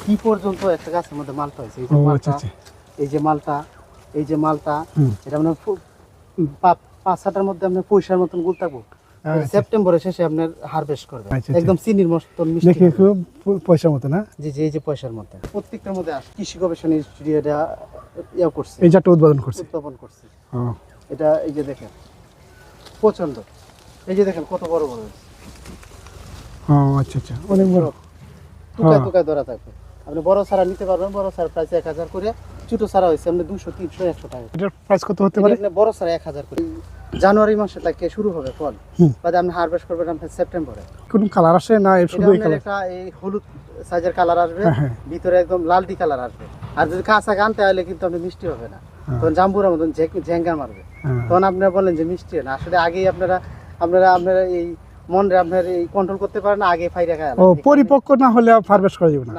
কি পর্যন্ত একটা গাছের মধ্যে মালটা হয়েছে। ও আচ্ছা আচ্ছা। এই যে মালটা, এই যে মালটা, এটা মানে 5-6টার মধ্যে আপনার পয়সার মতন গুল থাকবো। সেপ্টেম্বরের শেষে আপনার হারভেস্ট করবে, একদম চিনির মতন মিষ্টি দেখি খুব পয়সা মতো না। জি জি, এই যে পয়সার মধ্যে প্রত্যেকটার মধ্যে কৃষি গবেষণা ইনস্টিটিউট এটা ইয়া করছে, এই জাতটা উৎপাদন করছে। এটা এই যে দেখেন প্রচন্ড, এই যে দেখেন কত বড় বড় হয়েছে। আচ্ছা আচ্ছা, অনেক বড়। টুকায় টুকায় ধরা থাকবে। আপনি বড় চারা নিতে পারবেন, বড় চারা প্রাইস 1000 করে, ছোট চারা হয়েছে আপনি 200, 300, 100 টাকা। এটার প্রাইস কত হতে পারে? বড় চারা 1000 করে। জানুয়ারি মাসে থেকে শুরু হবে ফল, বাদে আপনি হারভেস্ট করবেন আপনার সেপ্টেম্বরে। কোন কালার আসে না শুধু এই কালার? একটা এই হলুদ সাইজের কালার আসবে, ভিতরে একদম লালটি কালার আসবে। আর যদি কাঁচা আনতে হলে কিন্তু আপনি মিষ্টি হবে না, তখন জাম্বুরার মতন ঝেঙ্গা মারবে। তখন আপনারা বলেন যে মিষ্টি না, আসলে আগেই আপনারা এই মনে আপনার এই কন্ট্রোল করতে পারেন না, আগে ফাইরা খায়। পরিপক্ক না হলে হারভেস্ট করা যাবে না।